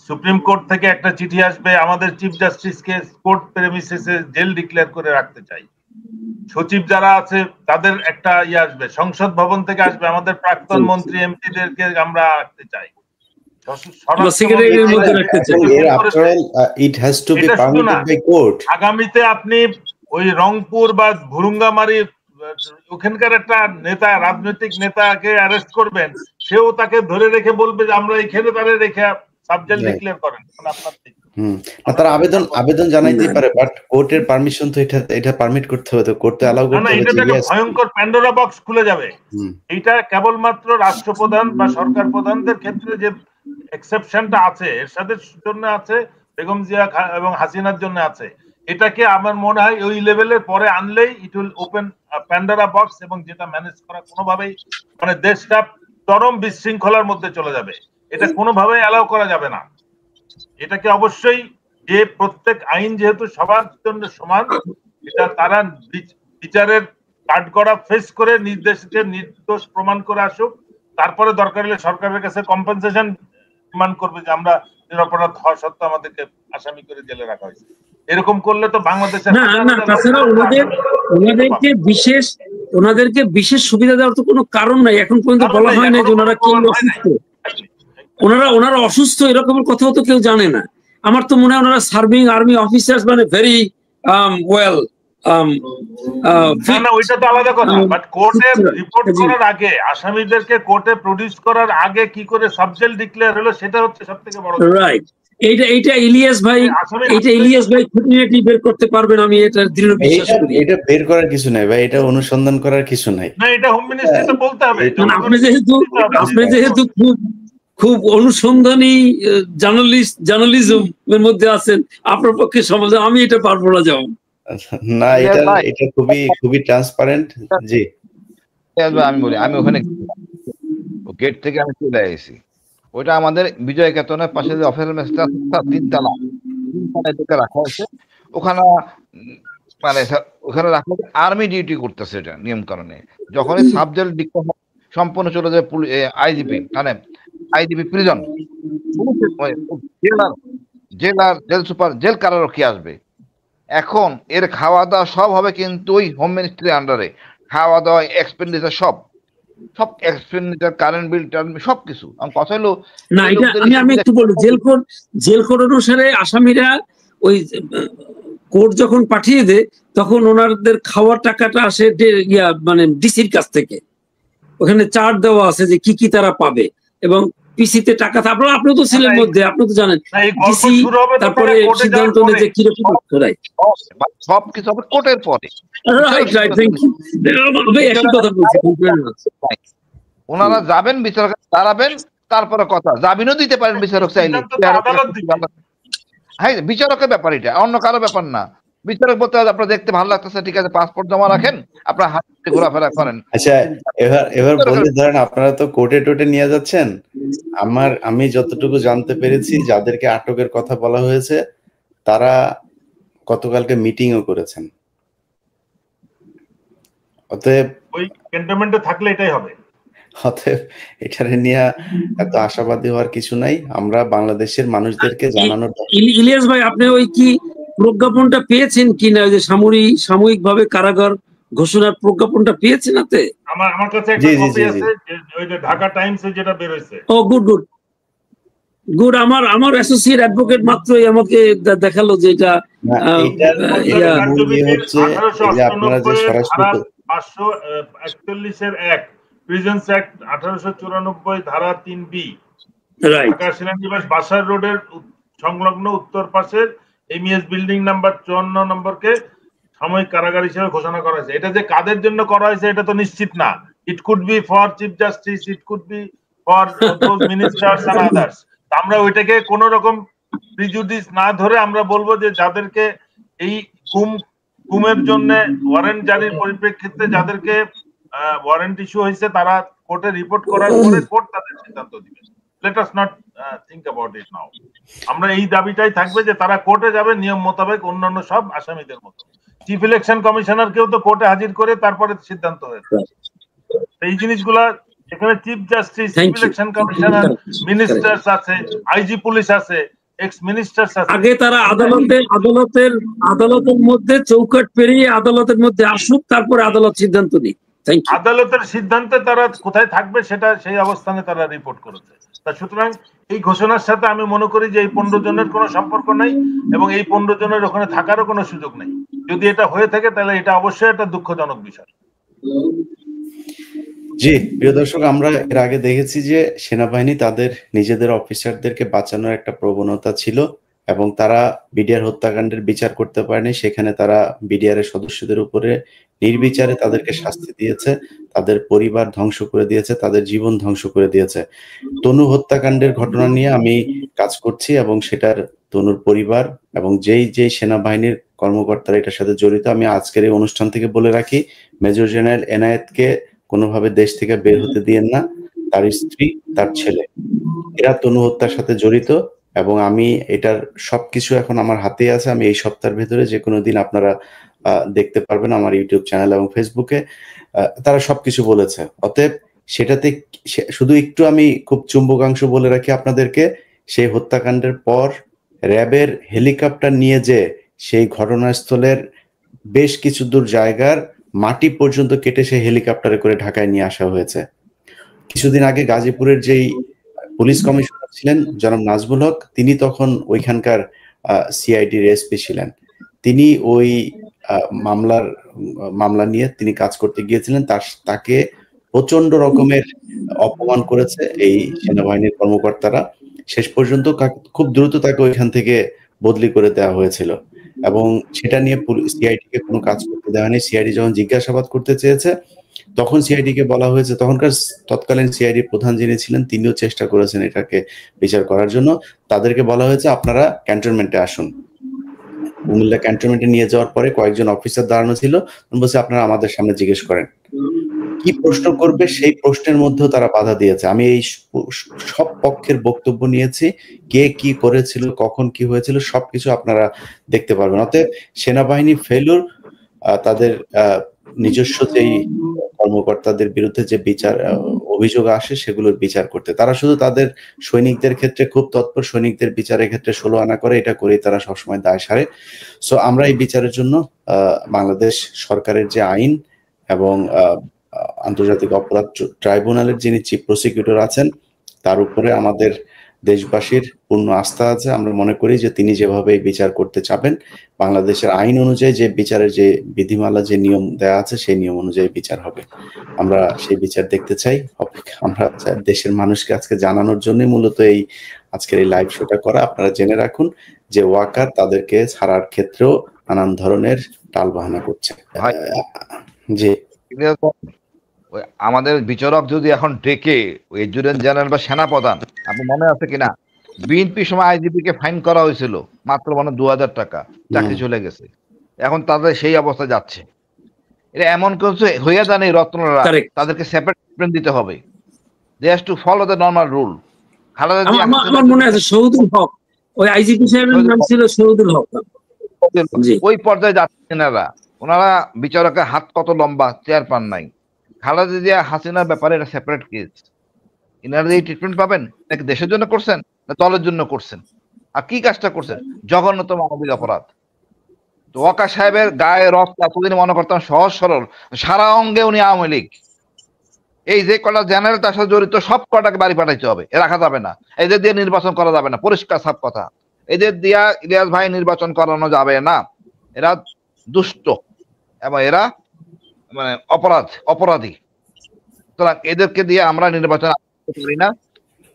সুপ্রিম কোর্ট থেকে একটা চিঠি আসবে, আমাদের চিফ জাস্টিসকে কোর্ট প্রেমিসেসে জেল ডিক্লেয়ার করে রাখতে চাই। সচিব যারা আছে তাদের একটা আসবে, সংসদ ভবন থেকে আসবে, আমাদের প্রাক্তন মন্ত্রী এমপিদেরকে আমরা রাখতে চাই। আগামীতে আপনি ওই রংপুর বা ভুরুঙ্গামারি ওখানকার একটা নেতা, রাজনৈতিক নেতাকে অ্যারেস্ট করবেন, সেও তাকে ধরে রেখে বলবে যে আমরা এখানে তারে রেখে সাবজেক্ট ডিক্লেয়ার করেন। তারা আবেদন জানাইতেই পারে, বাট কোর্টের পারমিশন তো এটা পারমিট করতে হবে, তো কোর্ট অ্যালাউ করতে হবে। এটা একটা ভয়ঙ্কর প্যান্ডোরা বক্স খুলে যাবে। এটা কেবলমাত্র রাষ্ট্রপ্রধান বা সরকার প্রধানদের ক্ষেত্রে যে এক্সেপশনটা আছে, এরশাদের জন্য আছে, বেগম জিয়া এবং হাসিনার জন্য আছে। এটাকে আমার মনে হয় ওই লেভেলের পরে আনলেই it will open Pandora box, এবং যেটা ম্যানেজ করা কোনোভাবেই মানে দেশটা চরম বিশৃঙ্খলার মধ্যে চলে যাবে। এটা কোনোভাবেই অ্যালাউ করা যাবে না। এটাকে অবশ্যই যে প্রত্যেক আইন যেহেতু সবার জন্য সমান, এটা তারা বিচারের কাঠগড়া ফেস করে নির্দেশকে নির্দোষ প্রমাণ করে আসুক, তারপরে দরকার হলে সরকারের কাছে কম্পেনসেশন ডিমান্ড করবে যে আমরা নিরপরাধ হওয়া সত্ত্বেও আমাদেরকে আসামি করে জেলে রাখা হয়েছে। এরকম করলে তো বাংলাদেশের তাছাড়া ওনাদেরকে বিশেষ সুবিধা দেওয়ার তো কোনো কারণ নাই, এখন পর্যন্ত বলা হয় না যে ওনারা কেউ অসুস্থ, ওনারা অসুস্থ এরকমের কথাও তো কেউ জানে না। আমার তো মনে হয় ওনারা সার্ভিং আর্মি অফিসার্স, মানে ভেরি ওয়েল। ওইটা তো আলাদা কথা, বাট কোর্টে রিপোর্ট করার আগে, আসামিদেরকে কোর্টে প্রডিউস করার আগে কি করে সাবজেক্ট ডিক্লেয়ার হলো সেটা হচ্ছে সবথেকে বড়। রাইট, এইটা ইলিয়াস ভাই খুঁটিনাটি বের করতে পারবেন, আমি এটা দৃঢ় বিশ্বাস করি। এটা বের করার কিছু নাই ভাই, এটা অনুসন্ধান করার কিছু নাই। না, এটা হোম মিনিস্ট্রিতে বলতে হবে। আপনি যেহেতু খুব অনুসন্ধানী জার্নালিজমের মধ্যে আছেন, আপনার পক্ষে সমাজে আমি এটা পারবো না যাও না, এটা খুবই ট্রান্সপারেন্ট। জি আমি বলি, আমি ওখানে গেট থেকে আমি চলে এসেছি, ওইটা আমাদের বিজয় কেতনের পাশে যে অফিসার মেসটা 3 তলা রাখা হয়েছে, ওখানে মানে ওখানে রাখা আর্মি ডিউটি করতেছে, এটা নিয়ম কারণে। যখনই সাবজেক্ট ডিক্লেয়ার সম্পূর্ণ চলে যায় আইজিপি, মানে IGP prison, jail super, jail কারারক্ষী আসবে। এখন এর খাওয়া দাওয়া সব হবে কিন্তু ওই হোম মিনিস্ট্রির আন্ডারে, খাওয়া দাওয়া এক্সপেন্ডিচার সব এক্সপেন্ডিচার, কারেন্ট বিল, সবকিছু। কথা হলো না, এটা আমি একটু বলি, জেল কোড অনুসারে আসামিরা ওই কোর্ট যখন পাঠিয়ে দেয় তখন ওনাদের খাওয়ার টাকাটা আসে মানে ডিসির কাছ থেকে, ওখানে চার্ট দেওয়া আছে যে কি কি তারা পাবে, এবং পিসিতে টাকা। তারপরে আপনি তো ছিলেন মধ্যে, আপনি তো জানেন ডিসি তারপরে সিদ্ধান্ত নেয় যে কিরকম করায়, সবকিছু হবে কোর্টের পরে। Right, thank you. একই কথা বলছি, ওনারা যাবেন, বিচারক দাঁড়াবেন, তারপরে কথা, জামিনও দিতে পারেন বিচারক চাইলে। হ্যাঁ, বিচারকের ব্যাপার, এটা অন্য কারো ব্যাপার না। বিচারক বলতে আপনার দেখতে ভালো লাগতেছে, ঠিক আছে, পাসপোর্ট জমা রাখেন, আপনার হাতে ঘোরাফেরা করেন। আচ্ছা, এবার বলতে ধরেন আপনারা তো কোর্টে টোটে নিয়ে যাচ্ছেন, আমি যতটুকু জানতে পেরেছি যাদেরকে আটকের কথা বলা হয়েছে তারা গতকালকে মিটিংও করেছেন। অতএব ওই ক্যান্টনমেন্টে থাকলে এটাই হবে। অতএব এখানে নিয়ে এত আশাবাদী হওয়ার কিছু নাই। আমরা বাংলাদেশের মানুষদেরকে জানানোর। ইলিয়াস ভাই, আপনি ওই কি প্রজ্ঞাপনটা পেয়েছেন কিনা, ওই যে সাময়িকভাবে কারাগার ঘোষণার প্রজ্ঞাপনটা পেয়েছেন? হাতে আমার কাছে একটা কপি আছে, ওই যে ঢাকা টাইমসে যেটা বের হয়েছে। ও গুড। আমার অ্যাসোসিয়েট অ্যাডভোকেট মাত্রই আমাকে দেখালো যে এটা 541 এর এক প্রিজেন্স অ্যাক্ট 1894 ধারা 3B, ঢাকা সেনানিবাস বাসার রোডের সংলগ্ন উত্তর পাশের এমইএস বিল্ডিং নাম্বার 54 নম্বরকে সাময়িক কারাগার হিসেবে ঘোষণা করা হয়েছে। এটা যে কাদের জন্য করা হয়েছে এটা তো নিশ্চিত না। It could be for chief justice, it could be for those ministers and others. আমরা ওইটাকে কোন রকম প্রিজুডিস না ধরে আমরা বলবো যে যাদেরকে এই গুমের জন্য ওয়ারেন্ট জারির পরিপ্রেক্ষিতে যাদেরকে ওয়ারেন্ট ইস্যু হয়েছে তারা কোর্টে রিপোর্ট করার পরে কোর্ট তাদের সিদ্ধান্ত দিবে। Let us not think about it now. আমরা এই দাবিটাই থাকবে যে তারা কোর্টে যাবে নিয়ম মোতাবেক অন্যান্য সব আসামিদের মতো। চিফ ইলেকশন কমিশনারকেও তো কোর্টে হাজির করে তারপরে সিদ্ধান্ত হয়েছে। এই জিনিসগুলা এখানে chief justice, chief election commissioner, ministers আছে, আইজি পুলিশ আছে, এক্স মিনিস্টার্স আছে। আগে তারা আদালতের মধ্যে চৌকাট পেরিয়ে আদালতের মধ্যে আসুক, তারপরে আদালত সিদ্ধান্ত নিক। আদালতের সিদ্ধান্তে তারা কোথায় থাকবে সেটা সেই অবস্থানে তারা রিপোর্ট করেছে। সুতরাং এই ঘোষণার সাথে আমি মনে করি যে এই 15 জনের কোনো সম্পর্ক নাই এবং এই 15 জনের ওখানে থাকারও কোনো সুযোগ নেই। যদি এটা হয়ে থাকে তাহলে এটা অবশ্যই একটা দুঃখজনক বিষয়। জি প্রিয় দর্শক, আমরা এর আগে দেখেছি যে সেনাবাহিনী তাদের নিজেদের অফিসারদেরকে বাঁচানোর একটা প্রবণতা ছিল এবং তারা বিডিআর হত্যাকাণ্ডের বিচার করতে পারেনি। সেখানে তারা বিডিআর এর সদস্যদের উপরে নির্বিচারে তাদেরকে শাস্তি দিয়েছে, তাদের পরিবার ধ্বংস করে দিয়েছে, তাদের জীবন ধ্বংস করে দিয়েছে। তনু হত্যাকাণ্ডের ঘটনা নিয়ে আমি কাজ করছি এবং সেটার তনুর পরিবার এবং যেই সেনাবাহিনীর কর্মকর্তারা এটার সাথে জড়িত, আমি আজকের এই অনুষ্ঠান থেকে বলে রাখি, মেজর জেনারেল এনায়েতকে কোনোভাবে দেশ থেকে বের হতে দিয়েন না। তার স্ত্রী, তার ছেলে, এরা তনু হত্যার সাথে জড়িত এবং আমি এটার সবকিছু এখন আমার হাতে আছে। আমি এই সপ্তাহের ভেতরে যে কোনো দিন আপনারা দেখতে পারবেন আমার ইউটিউব চ্যানেল এবং ফেসবুকে। তারা সবকিছু বলেছে। অতএব সেটাতে শুধু একটু আমি খুব চুম্বকাংশ বলে রাখি আপনাদেরকে, সেই হত্যাকাণ্ডের পর র্যাবের হেলিকপ্টার নিয়ে যে সেই ঘটনাস্থলের বেশ কিছু দূর জায়গার মাটি পর্যন্ত কেটে সেই হেলিকপ্টারে করে ঢাকায় নিয়ে আসা হয়েছে। কিছুদিন আগে গাজীপুরের যেই পুলিশ কমিশনার ছিলেন জনাব নাজমুল হক, তিনি তখন ওইখানকার সিআইডির এসপি ছিলেন। তিনি ওই মামলা নিয়ে তিনি কাজ করতে গিয়েছিলেন। তাকে প্রচন্ড রকমের অপমান করেছে এই সেনাবাহিনীর কর্মকর্তারা। শেষ পর্যন্ত খুব দ্রুত তাকে ওইখান থেকে বদলি করে দেওয়া হয়েছিল এবং সেটা নিয়ে সিআইডি কে কোনো কাজ করতে দেওয়া হয়নি। সিআইডি যখন জিজ্ঞাসাবাদ করতে চেয়েছে তখন সিআইডি কে বলা হয়েছে, তখনকার তৎকালীন সিআইডি প্রধান যিনি ছিলেন তিনিও চেষ্টা করেছেন এটাকে বিচার করার জন্য। তাদেরকে বলা হয়েছে আপনারা ক্যান্টনমেন্টে আসুন। কুমিল্লা ক্যান্টনমেন্টে নিয়ে যাওয়ার পরে কয়েকজন অফিসার দাঁড়ানো ছিল, বলছে আপনারা আমাদের সামনে জিজ্ঞেস করেন, কি প্রশ্ন করবে সেই প্রশ্নের মধ্যেও তারা বাধা দিয়েছে। আমি এই সব পক্ষের বক্তব্য নিয়েছি, কে কি করেছিল, কখন কি হয়েছিল সবকিছু আপনারা দেখতে পারবেন। অতএব সেনাবাহিনী ফেলুর তাদের নিজস্ব যেই কর্মকর্তাদের বিরুদ্ধে যে বিচার অভিযোগ আসে সেগুলোর বিচার করতে, তারা শুধু তাদের সৈনিকদের ক্ষেত্রে খুব তৎপর, সৈনিকদের বিচারের ক্ষেত্রে 16 আনা করে, এটা করেই তারা সবসময় দায় সারে। সো আমরা এই বিচারের জন্য বাংলাদেশ সরকারের যে আইন এবং আন্তর্জাতিক অপরাধ ট্রাইব্যুনালের যিনি চিফ প্রসিকিউটর আছেন তার উপরে আমাদের দেশবাসীর পূর্ণ আস্থা আছে। আমরা মনে করি যে তিনি যেভাবে বিচার করতে চাবেন, বাংলাদেশের আইন অনুযায়ী যে বিচারের যে বিধিমালা, যে নিয়ম দেয়া আছে সেই নিয়ম অনুযায়ী বিচার হবে। আমরা সেই বিচার দেখতে চাই। আমরা দেশের মানুষকে আজকে জানানোর জন্য মূলত এই আজকের এই লাইভ শোটা করা। আপনারা জেনে রাখুন যে ওয়াকার তাদেরকে ছাড়ার ক্ষেত্রেও নানান ধরনের টালবাহানা করছে। জি, আমাদের বিচারক যদি এখন ডেকে এডজুটেন্ট জেনারেল বা সেনাপ্রধান, আপনি মনে আছে কিনা বিএনপি সময় আইজিপি কে ফাইন করা হয়েছিল মাত্র 2000 টাকা, চাকরি চলে গেছে, এখন তাদের সেই অবস্থা যাচ্ছে। এটা এমন কিছু হইয়া জানে রত্নরা, তাদেরকে সেপারেট ট্রিটমেন্ট দিতে হবে। They has to follow the normal rule. আমার মনে আছে শহীদুল হক, ওই আইজিপি সাহেবের নাম ছিল শহীদুল হক। ওই পর্যায়ে যাচ্ছেন ওনারা বিচারকের হাত কত লম্বা, চেয়ার পান নাই। খালেদা জিয়া হাসিনার ব্যাপারে এটা সেপারেট কেস। ইনারা এই ট্রিটমেন্ট পাবেন নাকি দেশের জন্য করছেন না দলের জন্য করছেন? আর কি কাজটা করছেন? জঘন্যতম মানবিক অপরাধ। তো ওয়াকা সাহেবের গায়ে রক্ত এতদিন মনে করতাম সহজ সরল, সারা অঙ্গে উনি আওয়ামী লীগ। এই যে কটা জেনারেল তার সাথে জড়িত সব কটাকে বাড়ি পাঠাইতে হবে, রাখা যাবে না। এদের দিয়ে নির্বাচন করা যাবে না, পরিষ্কার সব কথা। এদের দিয়া ইলিয়াস ভাই নির্বাচন করানো যাবে না। এরা দুষ্ট এবং এরা মানে অপরাধী। সুতরাং এদেরকে দিয়ে আমরা নির্বাচন করতে পারি না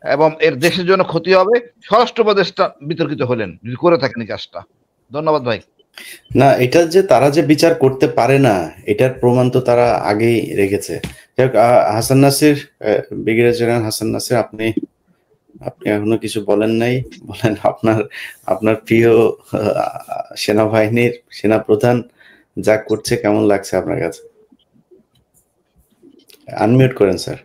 এবং এর দেশের জন্য ক্ষতি হবে। স্বরাষ্ট্র উপদেষ্টা বিতর্কিত হলেন যদি করে থাকেন কাজটা। ধন্যবাদ ভাই। না, এটা যে তারা যে বিচার করতে পারে না এটার প্রমাণ তো তারা আগেই রেখেছে। হাসান নাসির, ব্রিগেডিয়ার জেনারেল হাসান নাসির, আপনি এখনো কিছু বলেন নাই, বলেন। আপনার প্রিয় সেনাবাহিনীর সেনাপ্রধান যা করছে কেমন লাগছে আপনার কাছে? আনমিউট করেন স্যার,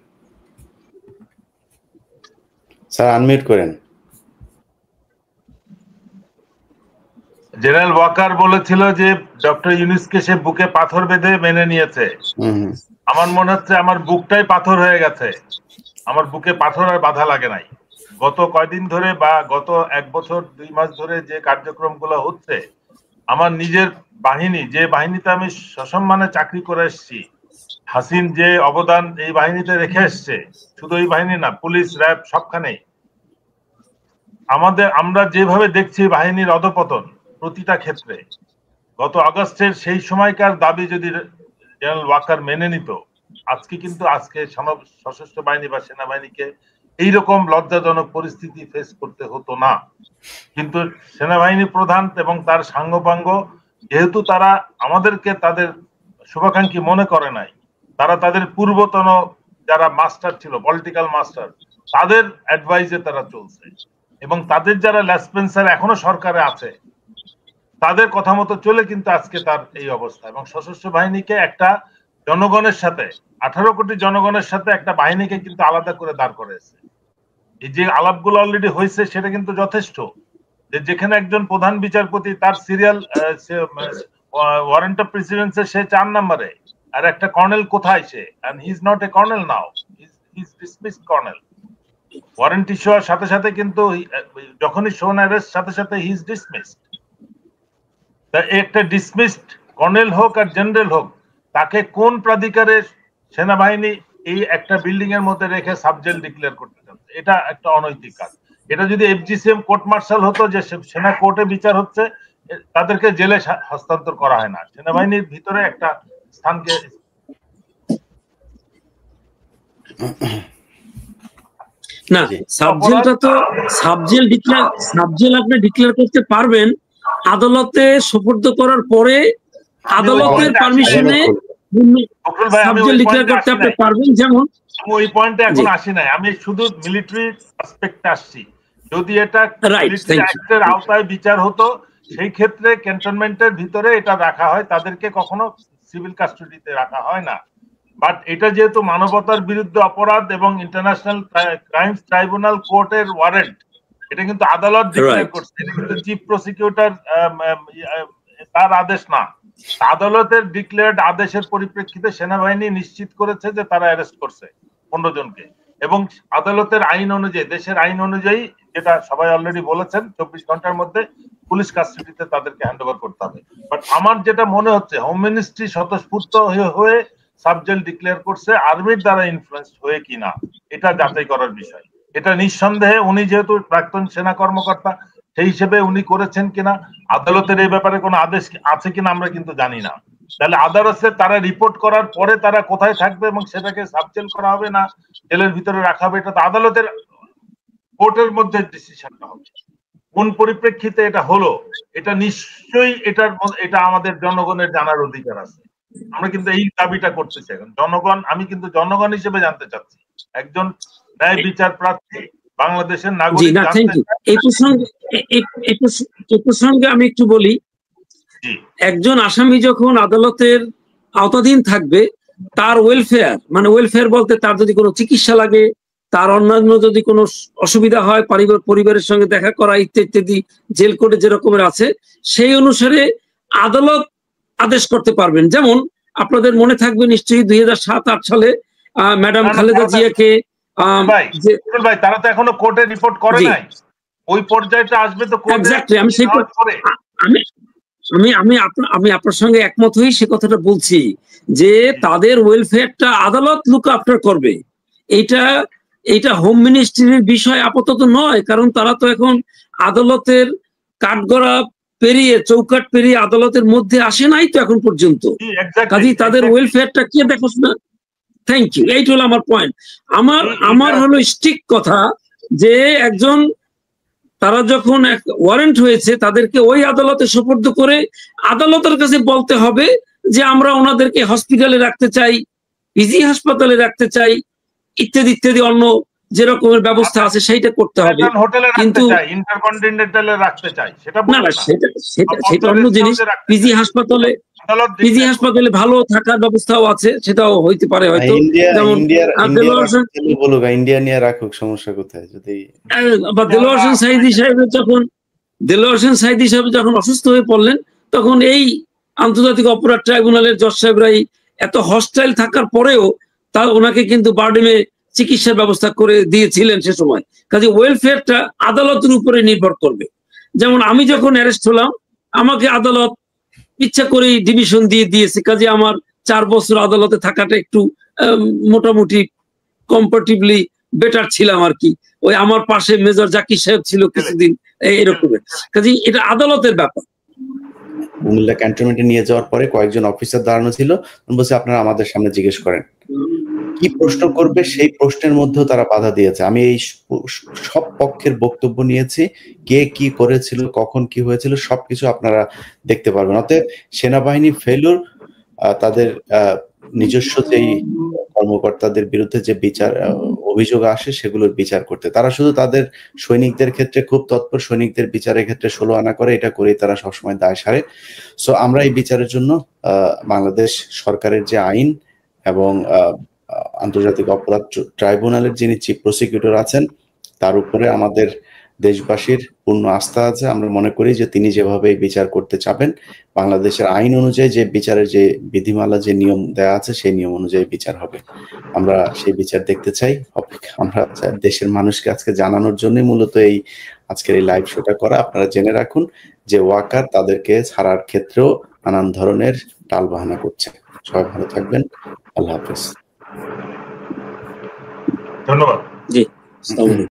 আনমিউট করেন। জেনারেল ওয়াকার বলেছিল যে ডক্টর ইউনূসকে সে বুকে পাথর বেঁধে মেনে নিয়েছে। আমার মনে হচ্ছে আমার বুকটাই পাথর হয়ে গেছে, আমার বুকে পাথর আর বাধা লাগে নাই। গত কয়দিন ধরে বা গত 1 বছর 2 মাস ধরে যে কার্যক্রমগুলো হচ্ছে, আমার নিজের বাহিনী, যে বাহিনীতে আমি সসম্মানে চাকরি করে এসেছি, হাসিন যে অবদান এই বাহিনীতে রেখে এসছে, শুধু এই বাহিনী না, পুলিশ, র্যাব সবখানেই আমরা যেভাবে দেখছি বাহিনীর অধপতন প্রতিটা ক্ষেত্রে। গত আগস্টের সেই সময়কার দাবি যদি জেনারেল ওয়াকার মেনে নিত, আজকে সশস্ত্র বাহিনী বা সেনাবাহিনীকে এইরকম লজ্জাজনক পরিস্থিতি ফেস করতে হতো না। কিন্তু সেনাবাহিনী প্রধান এবং তার সাঙ্গপাঙ্গ, যেহেতু তারা আমাদেরকে তাদের শুভাকাঙ্ক্ষী মনে করে নাই, তারা তাদের পূর্বতন যারা মাস্টার ছিল, পলিটিক্যাল মাস্টার, তাদের অ্যাডভাইসে তারা চলছে এবং তাদের যারা ল্যাসপেন্সার এখনো সরকারে আছে তাদের কথা মতো চলে কিন্তু আজকে তার এই অবস্থা। এবং সশস্ত্র বাহিনীকে একটা জনগণের সাথে, 18 কোটি জনগণের সাথে একটা বাহিনীকে কিন্তু আলাদা করে দাঁড় করেছে। এই যে আলাপগুলো অলরেডি হয়েছে সেটা কিন্তু যথেষ্ট, যে যেখানে একজন প্রধান বিচারপতি তার সিরিয়াল ওয়ারেন্ট অফ প্রেসিডেন্সে সে 4 নম্বরে, আর একটা কর্নেল কোথায় সে? And he is not a colonel now, he is dismissed colonel. Warrant issue হওয়ার সাথে সাথে কিন্তু যখনই শোন অ্যারেস্ট সাথে সাথে হি ইজ ডিসমিসড। তা একটা ডিসমিসড কর্নেল হোক আর জেনারেল হোক, তাকে কোন প্রাধিকারে সেনাবাহিনী এই একটা বিল্ডিং এর মধ্যে রেখে সাবজেল ডিক্লেয়ার করতে চাচ্ছে? এটা একটা অনৈতিক কাজ। এটা যদি এফজিসিএম কোর্ট মার্শাল হতো, যে সেনা কোর্টে বিচার হচ্ছে, তাদেরকে জেলে হস্তান্তর করা হয় না, সেনাবাহিনীর ভিতরে একটা স্থানকে। না, সাবজেলটা তো সাবজেল আপনি ডিক্লেয়ার করতে পারবেন আদালতে সুপর্দ করার পরে, আদালতের পারমিশনে সাবজেল ডিক্লেয়ার করতে আপনি পারবেন। যেমন ওই পয়েন্টে এখন আসি নাই, আমি শুধু মিলিটারি অ্যাসপেক্টে আসছি। যদি এটা মিলিটারি অ্যাক্টের আওতায় বিচার হতো, সেই ক্ষেত্রে ক্যান্টনমেন্টের ভিতরে এটা রাখা হয়, তাদেরকে কখনো সিভিল কাস্টডিতে রাখা হয় না। বাট এটা যেহেতু মানবতার বিরুদ্ধে অপরাধ এবং ইন্টারন্যাশনাল ক্রাইমস ট্রাইব্যুনাল কোর্টের ওয়ারেন্ট, এটা কিন্তু আদালত ডিক্লেয়ার করছে, এটা কিন্তু চিফ প্রসিকিউটর তার আদেশ না। আদালতের ডিক্লেয়ার্ড আদেশের পরিপ্রেক্ষিতে সেনাবাহিনী নিশ্চিত করেছে যে তারা অ্যারেস্ট করছে 15 জনকে, এবং আদালতের আইন অনুযায়ী, দেশের আইন অনুযায়ী, যেটা সবাই অলরেডি বলেছেন, 24 ঘন্টার মধ্যে পুলিশ কাস্টডিতে তাদেরকে হ্যান্ড ওভার করতে হবে। বাট আমার যেটা মনে হচ্ছে, হোম মিনিস্ট্রি স্বতঃস্ফূর্ত হয়ে সাবজেল ডিক্লেয়ার করছে, আর্মির দ্বারা ইনফ্লুয়েন্স হয়ে কিনা এটা যাচাই করার বিষয়। এটা নিঃসন্দেহে উনি যেহেতু প্রাক্তন সেনা কর্মকর্তা, সেই হিসেবে উনি করেছেন কিনা, আদালতের এই ব্যাপারে কোনো আদেশ আছে কিনা আমরা কিন্তু জানি না। তাহলে আদালতে তারা রিপোর্ট করার পরে তারা কোথায় থাকবে এবং সেটাকে সাবজেল করা হবে না জেলের ভিতরে রাখা হবে, এটা তো আদালতের কোর্টের মধ্যে ডিসিশনটা হবে। কোন পরিপ্রেক্ষিতে এটা হলো, এটা নিশ্চয়ই এটা আমাদের জনগণের জানার অধিকার আছে। আমরা কিন্তু এই দাবিটা করতে চাই জনগণ, আমি কিন্তু জনগণ হিসেবে জানতে চাচ্ছি, একজন ন্যায় বিচার প্রার্থী বাংলাদেশের নাগরিক। এই প্রসঙ্গে আমি একটু বলি, একজন আসামি যখন আদালতের আওতাধীন থাকবে, তার ওয়েলফেয়ার, মানে ওয়েলফেয়ার বলতে তার যদি কোনো চিকিৎসা লাগে, তার অন্যান্য যদি কোনো অসুবিধা হয়, পরিবারের সঙ্গে দেখা করা ইত্যাদি, জেল কোডে যে রকমের আছে, সেই অনুসারে আদালত আদেশ করতে পারবেন। যেমন আপনাদের মনে থাকবে নিশ্চয়ই 2007-8 সালে ম্যাডাম খালেদা জিয়াকে, তারা তো এখনো কোর্টে রিপোর্ট করে নাই, ওই পর্যায়টা আসবে তো এক্স্যাক্টলি। আমি আপনার সঙ্গে একমত হই, সে কথাটা বলছি যে তাদের ওয়েলফেয়ারটা আদালত লুক আফটার করবে। এইটা হোম মিনিস্ট্রির বিষয় আপাতত নয়, কারণ তারা তো এখন আদালতের কাঠগড়া পেরিয়ে, চৌকাট পেরিয়ে আদালতের মধ্যে আসে নাই তো এখন পর্যন্ত। কাজেই তাদের ওয়েলফেয়ারটা কে দেখাশোনা। থ্যাংক ইউ, এইটা হলো আমার পয়েন্ট। আমার হলো স্ট্রিক্ট কথা যে একজন, তারা যখন এক ওয়ারেন্ট হয়েছে, তাদেরকে ওই আদালতে সুপর্দ করে আদালতের কাছে বলতে হবে যে আমরা ওনাদেরকে হসপিটালে রাখতে চাই, পিজি হাসপাতালে রাখতে চাই, ইত্যাদি ইত্যাদি, অন্য যে রকমের ব্যবস্থা আছে সেইটা করতে হবে। কিন্তু ইন্টারকন্টিনেন্টালে রাখতে চাই, সেটা না, সেটা অন্য জিনিস। পিজি হাসপাতালে ভালো থাকার ব্যবস্থাও আছে, সেটাও হইতে পারে হয়তো। যেমন ইন্ডিয়া নিয়ে রাখুক, সমস্যা কোথায়? যদি দেলোয়ার হোসেন সাঈদী সাহেব যখন অসুস্থ হয়ে পড়লেন, তখন এই আন্তর্জাতিক অপরাধ ট্রাইব্যুনালের জজ সাহেবরাই এত হস্টাইল থাকার পরেও ওনাকে কিন্তু বার্ডেমে চিকিৎসার ব্যবস্থা করে দিয়েছিলেন সে সময়। কাজে ওয়েলফেয়ারটা আদালতের উপরে নির্ভর করবে। যেমন আমি যখন অ্যারেস্ট হলাম, আমাকে আদালত ইচ্ছা করেই ডিভিশন দিয়ে দিয়েছে, কাজে আমার 4 বছর আদালতে থাকাটা একটু মোটামুটি কম্পারেটিভলি বেটার ছিলাম আর কি। ওই আমার পাশে মেজর জাকির সাহেব ছিল কিছুদিন, এরকমের। কাজে এটা আদালতের ব্যাপার। কুমিল্লা ক্যান্টনমেন্টে নিয়ে যাওয়ার পরে কয়েকজন অফিসার দাঁড়ানো ছিল, বলছে আপনারা আমাদের সামনে জিজ্ঞেস করেন, কি প্রশ্ন করবে সেই প্রশ্নের মধ্যেও তারা বাধা দিয়েছে। আমি এই সব পক্ষের বক্তব্য নিয়েছি, কে কি করেছিল, কখন কি হয়েছিল, সবকিছু আপনারা দেখতে পারবেন। অতএব সেনাবাহিনী ফেলুর, তাদের নিজস্ব যেই কর্মকর্তাদের বিরুদ্ধে যে বিচার অভিযোগ আসে সেগুলোর বিচার করতে, তারা শুধু তাদের সৈনিকদের ক্ষেত্রে খুব তৎপর, সৈনিকদের বিচারের ক্ষেত্রে 16 আনা করে, এটা করেই তারা সবসময় দায় সারে। সো আমরা এই বিচারের জন্য বাংলাদেশ সরকারের যে আইন এবং আন্তর্জাতিক অপরাধ ট্রাইব্যুনালের যিনি চিফ প্রসিকিউটর আছেন, তার উপরে আমাদের দেশবাসীর পূর্ণ আস্থা আছে। আমরা মনে করি যে তিনি যেভাবে বিচার করতে চাবেন, বাংলাদেশের আইন অনুযায়ী যে বিচারের যে বিধিমালা, যে নিয়ম দেওয়া আছে, সেই নিয়ম অনুযায়ী বিচার হবে। আমরা সেই বিচার দেখতে চাই। আমরা দেশের মানুষকে আজকে জানানোর জন্যই মূলত এই আজকের এই লাইভ শোটা করা। আপনারা জেনে রাখুন যে ওয়াকার তাদেরকে ছাড়ার ক্ষেত্রেও নানান ধরনের টালবাহানা করছে। সবাই ভালো থাকবেন। আল্লাহ হাফেজ। ধন্যবাদ। জি।